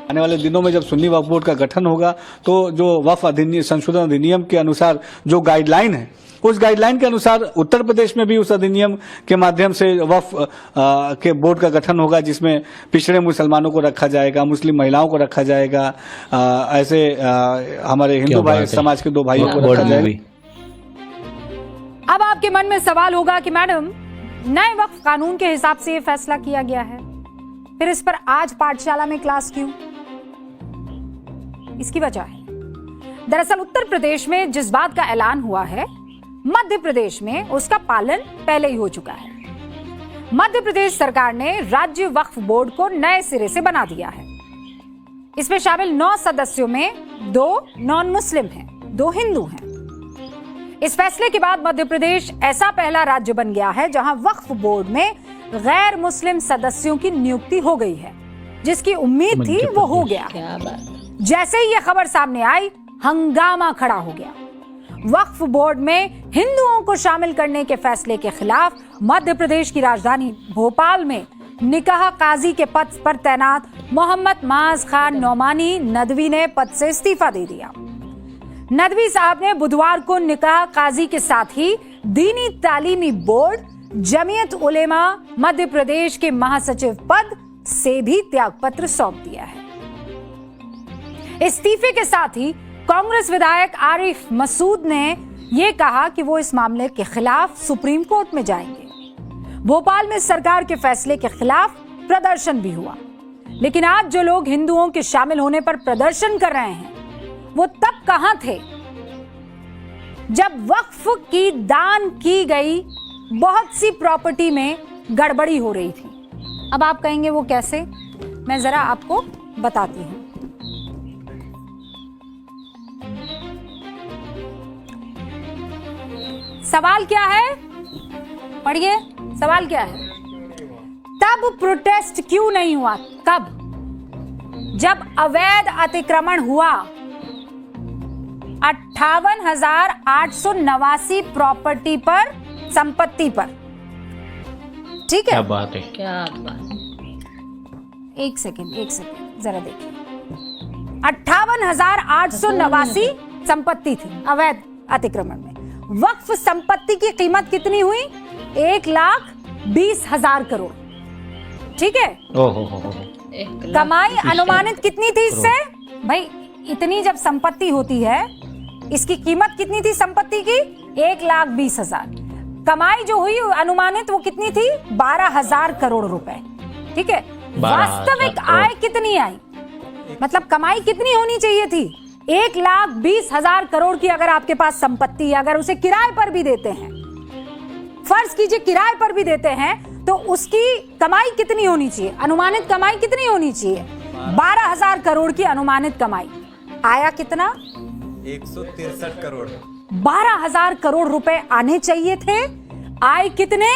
आने वाले दिनों में जब सुन्नी वक्फ बोर्ड का गठन होगा तो जो वक्फ अधिनियम संशोधन अधिनियम के अनुसार जो गाइडलाइन है, उस गाइडलाइन के अनुसार उत्तर प्रदेश में भी उस अधिनियम के माध्यम से वक्फ के बोर्ड का गठन होगा, जिसमें पिछड़े मुसलमानों को रखा जाएगा, मुस्लिम महिलाओं को रखा जाएगा, ऐसे हमारे हिंदू भाई समाज के 2 भाइयों को रखा जाएगा। अब आपके मन में सवाल होगा कि मैडम, नए वक्फ कानून के हिसाब से ये फैसला किया गया है, फिर इस पर आज पाठशाला में क्लास क्यों? इसकी वजह है, दरअसल उत्तर प्रदेश में जिस बात का ऐलान हुआ है, मध्य प्रदेश में उसका पालन पहले ही हो चुका है। मध्य प्रदेश सरकार ने राज्य वक्फ बोर्ड को नए सिरे से बना दिया है। इसमें शामिल 9 सदस्यों में 2 नॉन मुस्लिम हैं, 2 हिंदू हैं। इस फैसले के बाद मध्य प्रदेश ऐसा पहला राज्य बन गया है जहां वक्फ बोर्ड में गैर मुस्लिम सदस्यों की नियुक्ति हो गई है। जिसकी उम्मीद थी वो हो गया। जैसे ही ये खबर सामने आई, हंगामा खड़ा हो गया। वक्फ बोर्ड में हिंदुओं को शामिल करने के फैसले के खिलाफ मध्य प्रदेश की राजधानी भोपाल में निकाह काजी के पद पर तैनात मोहम्मद माज खान नौमानी नदवी ने पद से इस्तीफा दे दिया। नदवी साहब ने बुधवार को निकाह काजी के साथ ही दीनी तालीमी बोर्ड जमीयत उलेमा मध्य प्रदेश के महासचिव पद से भी त्यागपत्र सौंप दिया है। इस्तीफे के साथ ही कांग्रेस विधायक आरिफ मसूद ने यह कहा कि वो इस मामले के खिलाफ सुप्रीम कोर्ट में जाएंगे। भोपाल में सरकार के फैसले के खिलाफ प्रदर्शन भी हुआ, लेकिन आज जो लोग हिंदुओं के शामिल होने पर प्रदर्शन कर रहे हैं, वो तब कहां थे जब वक्फ की दान की गई बहुत सी प्रॉपर्टी में गड़बड़ी हो रही थी। अब आप कहेंगे वो कैसे, मैं जरा आपको बताती हूं। सवाल क्या है, पढ़िए सवाल क्या है। तब प्रोटेस्ट क्यों नहीं हुआ? कब? जब अवैध अतिक्रमण हुआ 58,889 प्रॉपर्टी पर, संपत्ति पर। ठीक है, क्या बात है, क्या बात। एक सेकेंड जरा देखिए। 58,889 संपत्ति थी अवैध अतिक्रमण में। वक्फ संपत्ति की कीमत कितनी हुई? 1,20,000 करोड़। ठीक है, कमाई अनुमानित कितनी थी इससे? भाई इतनी जब संपत्ति होती है, इसकी कीमत कितनी थी संपत्ति की? 1,20,000। कमाई जो हुई अनुमानित वो कितनी थी? 12,000 करोड़ रुपए। ठीक है, वास्तविक आय कितनी आई? मतलब कमाई कितनी होनी चाहिए थी? 1,20,000 करोड़ की अगर आपके पास संपत्ति है, अगर उसे किराए पर भी देते हैं, फर्ज कीजिए किराए पर भी देते हैं, तो उसकी कमाई कितनी होनी चाहिए? अनुमानित कमाई कितनी होनी चाहिए? 12,000 करोड़ की अनुमानित कमाई। आया कितना? 163 करोड़। 12,000 करोड़ रुपए आने चाहिए थे, आए कितने?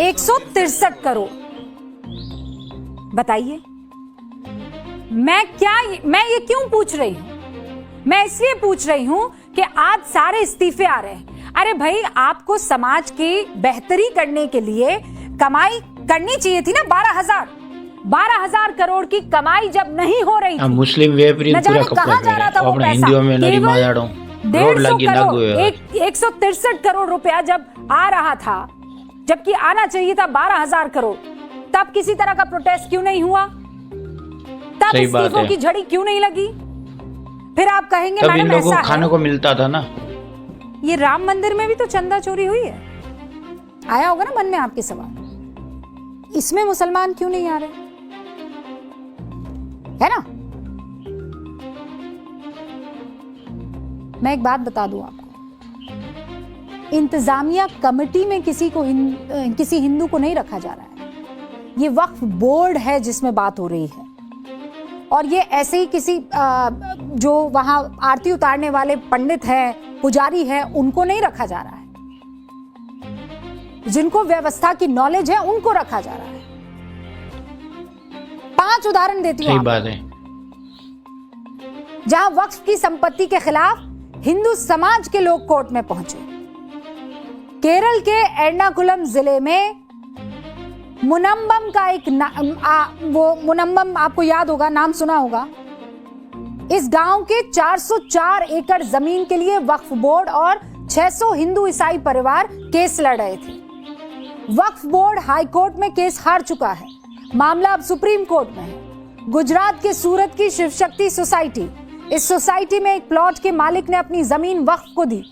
163 करोड़। बताइए, मैं ये क्यों पूछ रही हूं? मैं इसलिए पूछ रही हूं कि आज सारे इस्तीफे आ रहे हैं। अरे भाई, आपको समाज की बेहतरी करने के लिए कमाई करनी चाहिए थी ना। 12,000 करोड़ की कमाई जब नहीं हो रही थी, मुस्लिम वेपरी पूरा कहां जा रहा था वो पैसा? 163 करोड़ रुपया जब आ रहा था, जबकि आना चाहिए था 12,000 करोड़, तब किसी तरह का प्रोटेस्ट क्यों नहीं हुआ? तब इस्तीफों की झड़ी क्यों नहीं लगी? फिर आप कहेंगे मैडम ऐसा है, खाने को मिलता था ना। ये राम मंदिर में भी तो चंदा चोरी हुई है। आया होगा ना मन में आपके सवाल, इसमें मुसलमान क्यों नहीं आ रहे? है ना? मैं एक बात बता दूं आपको, इंतजामिया कमेटी में किसी हिंदू को नहीं रखा जा रहा है। ये वक्फ बोर्ड है जिसमें बात हो रही है, और ये ऐसे ही किसी जो वहां आरती उतारने वाले पंडित हैं, पुजारी हैं, उनको नहीं रखा जा रहा है। जिनको व्यवस्था की नॉलेज है उनको रखा जा रहा है। 5 उदाहरण देती हूं। सही बात है। जहां वक्फ की संपत्ति के खिलाफ हिंदू समाज के लोग कोर्ट में पहुंचे। केरल के एर्नाकुलम जिले में मुनम्बम का एक वो मुनम्बम आपको याद होगा, नाम सुना होगा। इस गांव के 404 एकड़ जमीन के लिए वक्फ बोर्ड और 600 हिंदू ईसाई परिवार केस लड़ रहे थे। वक्फ बोर्ड हाई कोर्ट में केस हार चुका है। मामला अब सुप्रीम कोर्ट में है। गुजरात के सूरत की शिव शक्ति सोसाइटी, इस सोसाइटी में एक प्लॉट के मालिक ने अपनी जमीन वक्फ को दी।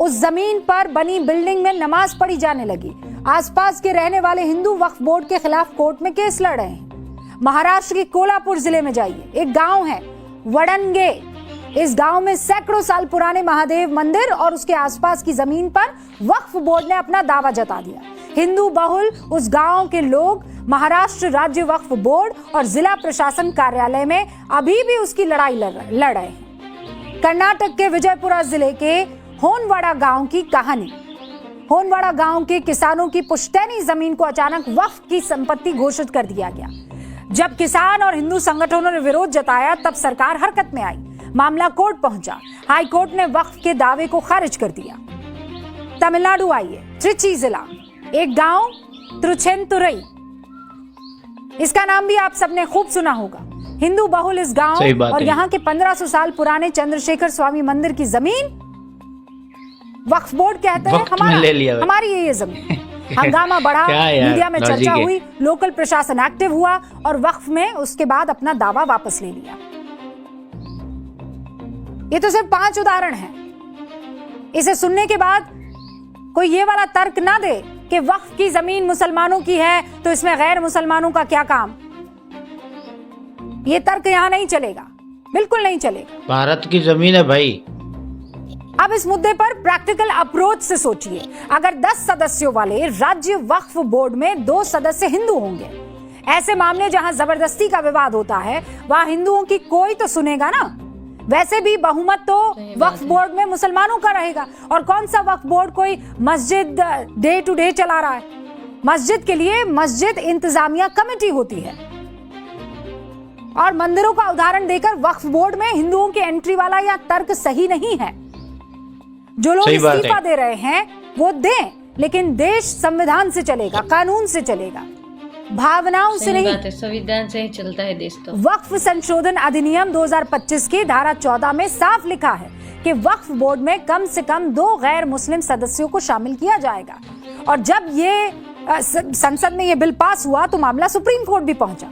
उस जमीन पर बनी बिल्डिंग में नमाज पढ़ी जाने लगी। आसपास के रहने वाले हिंदू वक्फ बोर्ड के खिलाफ कोर्ट में केस लड़ रहे हैं। महाराष्ट्र के कोल्हापुर जिले में जाइए, एक गांव है वडनगे। इस गांव में सैकड़ों साल पुराने महादेव मंदिर और उसके आसपास की जमीन पर वक्फ बोर्ड ने अपना दावा जता दिया। हिंदू बहुल उस गांव के लोग महाराष्ट्र राज्य वक्फ बोर्ड और जिला प्रशासन कार्यालय में अभी भी उसकी लड़ाई लड़ रहे हैं। कर्नाटक के विजयपुरा जिले के होनवाड़ा गांव की कहानी। होनवाड़ा गांव के किसानों की पुश्तैनी जमीन को अचानक वक्फ की संपत्ति घोषित कर दिया गया। जब किसान और हिंदू संगठनों ने विरोध जताया तब सरकार हरकत में आई। मामला कोर्ट पहुंचा। हाई कोर्ट ने वक्फ के दावे को खारिज कर दिया। तमिलनाडु आइए, त्रिची जिला, एक गांव त्रिचेंतुरई, इसका नाम भी आप सबने खूब सुना होगा। हिंदू बहुल इस गांव और यहाँ के 1500 साल पुराने चंद्रशेखर स्वामी मंदिर की जमीन वक्फ बोर्ड कहते हैं हमारी ये जमीन। हंगामा बढ़ा, मीडिया में चर्चा हुई, लोकल प्रशासन एक्टिव हुआ और वक्फ में उसके बाद अपना दावा वापस ले लिया। ये तो सिर्फ 5 उदाहरण हैं। इसे सुनने के बाद कोई ये वाला तर्क ना दे कि वक्फ की जमीन मुसलमानों की है तो इसमें गैर मुसलमानों का क्या काम। ये तर्क यहां नहीं चलेगा, बिल्कुल नहीं चलेगा। भारत की जमीन है भाई। अब इस मुद्दे पर प्रैक्टिकल अप्रोच से सोचिए। अगर 10 सदस्यों वाले राज्य वक्फ बोर्ड में 2 सदस्य हिंदू होंगे, ऐसे मामले जहां जबरदस्ती का विवाद होता है वहां हिंदुओं की कोई तो सुनेगा ना। वैसे भी बहुमत तो वक्फ बोर्ड में मुसलमानों का रहेगा। और कौन सा वक्फ बोर्ड कोई मस्जिद डे टू डे चला रहा है। मस्जिद के लिए मस्जिद इंतजामिया कमेटी होती है। और मंदिरों का उदाहरण देकर वक्फ बोर्ड में हिंदुओं की एंट्री वाला यह तर्क सही नहीं है। जो लोग इस्तीफा दे रहे हैं वो दें, लेकिन देश संविधान से चलेगा, कानून से चलेगा, भावनाओं से नहीं। संविधान से ही चलता है देश। तो वक्फ संशोधन अधिनियम 2025 की धारा 14 में साफ लिखा है कि वक्फ बोर्ड में कम से कम 2 गैर मुस्लिम सदस्यों को शामिल किया जाएगा। और जब ये संसद में ये बिल पास हुआ तो मामला सुप्रीम कोर्ट भी पहुंचा।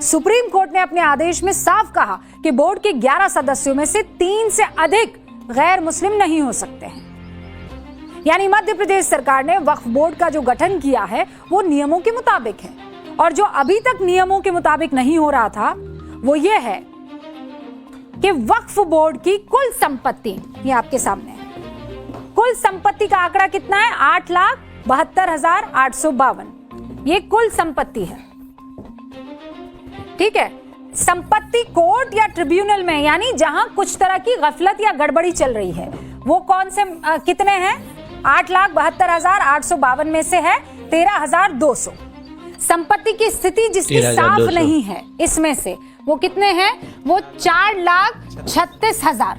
सुप्रीम कोर्ट ने अपने आदेश में साफ कहा कि बोर्ड के 11 सदस्यों में से 3 से अधिक गैर मुस्लिम नहीं हो सकते हैं। यानी मध्य प्रदेश सरकार ने वक्फ बोर्ड का जो गठन किया है वो नियमों के मुताबिक है। और जो अभी तक नियमों के मुताबिक नहीं हो रहा था वो ये है कि वक्फ बोर्ड की कुल संपत्ति, ये आपके सामने है, कुल संपत्ति का आंकड़ा कितना है? 8,72,852। ये कुल संपत्ति है, ठीक है। संपत्ति कोर्ट या ट्रिब्यूनल में, यानी जहां कुछ तरह की गफलत या गड़बड़ी चल रही है, वो कौन से कितने हैं? 8,72,852 में से है 13,200। संपत्ति की स्थिति जिसकी साफ नहीं है इसमें से वो कितने हैं? वो 4,36,000।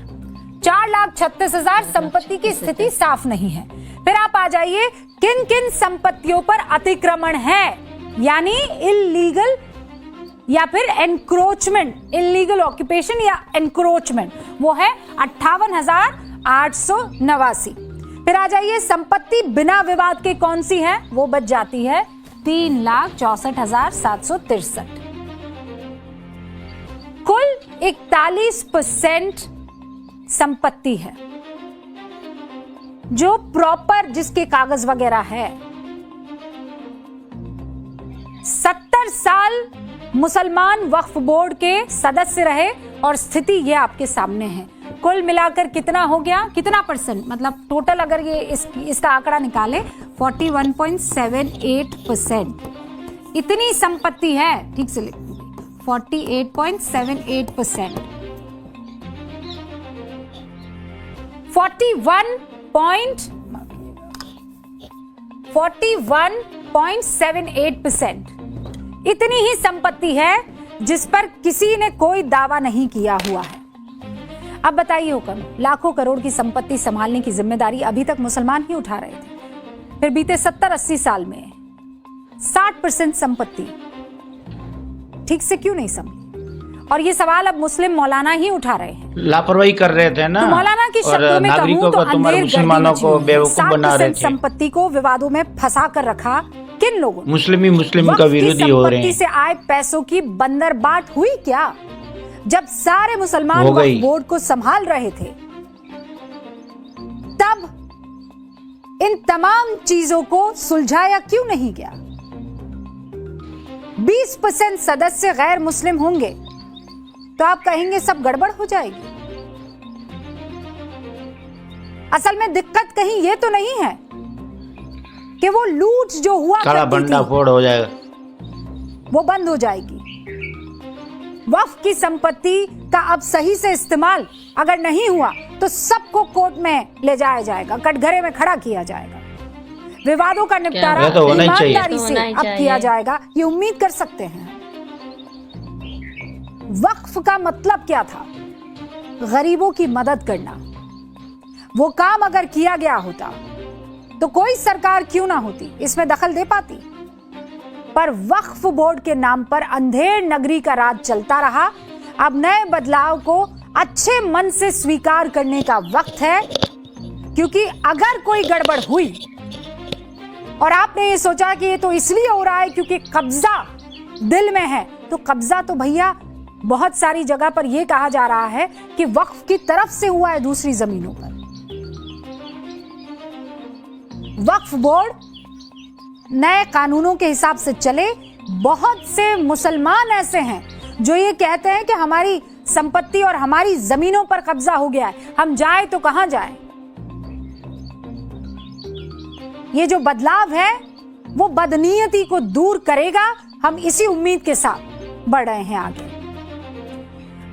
4,36,000 संपत्ति की स्थिति साफ नहीं है। फिर आप आ जाइए, किन किन संपत्तियों पर अतिक्रमण है, यानी इल्लीगल या फिर एनक्रोचमेंट, इल्लीगल ऑक्यूपेशन या एनक्रोचमेंट, वो है 58,889। फिर आ जाइए, संपत्ति बिना विवाद के कौन सी है? वो बच जाती है 3,64,763। कुल 41% संपत्ति है जो प्रॉपर, जिसके कागज वगैरह है। 70 साल मुसलमान वक्फ बोर्ड के सदस्य रहे और स्थिति ये आपके सामने है। कुल मिलाकर कितना हो गया? कितना परसेंट, मतलब टोटल अगर ये इसका आंकड़ा निकाले 41.78%। इतनी संपत्ति है, ठीक से लिख, 48.78%। 41.78%। इतनी ही संपत्ति है जिस पर किसी ने कोई दावा नहीं किया हुआ है। अब बताइए हुक्म, लाखों करोड़ की संपत्ति संभालने की जिम्मेदारी अभी तक मुसलमान ही उठा रहे थे। फिर बीते 70-80 साल में 60% संपत्ति ठीक से क्यों नहीं समझी? और ये सवाल अब मुस्लिम मौलाना ही उठा रहे हैं। लापरवाही कर रहे थे ना, तो मौलाना की और शब्दों में कहूं नागरिकों तो को, तुम्हारे अंधेर मुसलमानों गर्दी को मची हुई है। बेवकूफ बना रहे 60% थे। संपत्ति को विवादों में फंसा कर रखा किन लोगों ने? मुस्लिम वक्फ का की विरोधी हो रहे संपत्ति हैं। से आए पैसों की बंदरबाट हुई क्या? जब सारे मुसलमान हो गई। वक्फ बोर्ड को संभाल रहे थे, तब इन तमाम चीजों को सुलझाया क्यों नहीं गया? 20% सदस्य गैर मुस्लिम होंगे तो आप कहेंगे सब गड़बड़ हो जाएगी। असल में दिक्कत कहीं ये तो नहीं है कि वो लूट जो हुआ काला करती भंडा थी, फोड़ हो जाएगा, वो बंद हो जाएगी। वक्फ की संपत्ति का अब सही से इस्तेमाल अगर नहीं हुआ तो सबको कोर्ट में ले जाया जाएगा, कटघरे में खड़ा किया जाएगा, विवादों का निपटारा ये तो होना ही चाहिए। ईमानदारी से होना ही अब चाहिए। किया जाएगा, ये उम्मीद कर सकते हैं। वक्फ का मतलब क्या था? गरीबों की मदद करना। वो काम अगर किया गया होता तो कोई सरकार क्यों ना होती इसमें दखल दे पाती, पर वक्फ बोर्ड के नाम पर अंधेर नगरी का राज चलता रहा। अब नए बदलाव को अच्छे मन से स्वीकार करने का वक्त है, क्योंकि अगर कोई गड़बड़ हुई और आपने ये सोचा कि ये तो इसलिए हो रहा है क्योंकि कब्जा दिल में है, तो कब्जा तो भैया बहुत सारी जगह पर यह कहा जा रहा है कि वक्फ की तरफ से हुआ है दूसरी जमीनों पर। वक्फ बोर्ड नए कानूनों के हिसाब से चले। बहुत से मुसलमान ऐसे हैं जो ये कहते हैं कि हमारी संपत्ति और हमारी जमीनों पर कब्जा हो गया है, हम जाए तो कहां जाए। ये जो बदलाव है वो बदनीयती को दूर करेगा। हम इसी उम्मीद के साथ बढ़ रहे हैं आगे।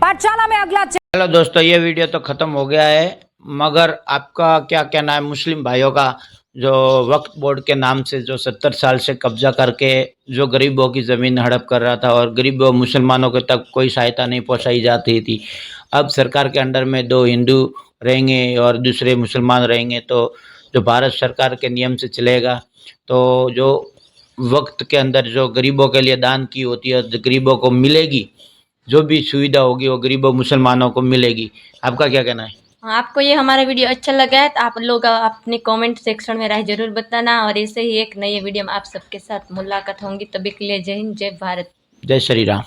पाठशाला में अगला चलो दोस्तों, ये वीडियो तो खत्म हो गया है, मगर आपका क्या कहना है मुस्लिम भाइयों का, जो वक्फ बोर्ड के नाम से जो 70 साल से कब्जा करके जो गरीबों की ज़मीन हड़प कर रहा था और गरीबों मुसलमानों को तक कोई सहायता नहीं पहुंचाई जाती थी। अब सरकार के अंडर में 2 हिंदू रहेंगे और दूसरे मुसलमान रहेंगे, तो जो भारत सरकार के नियम से चलेगा, तो जो वक्त के अंदर जो गरीबों के लिए दान की होती है, गरीबों को मिलेगी, जो भी सुविधा होगी वो गरीबों मुसलमानों को मिलेगी। आपका क्या कहना है? आपको ये हमारा वीडियो अच्छा लगा है तो आप लोग अपने कमेंट सेक्शन में राय जरूर बताना, और ऐसे ही एक नए वीडियो में आप सबके साथ मुलाकात होंगी। तभी के लिए जय हिंद, जय भारत, जय श्री राम।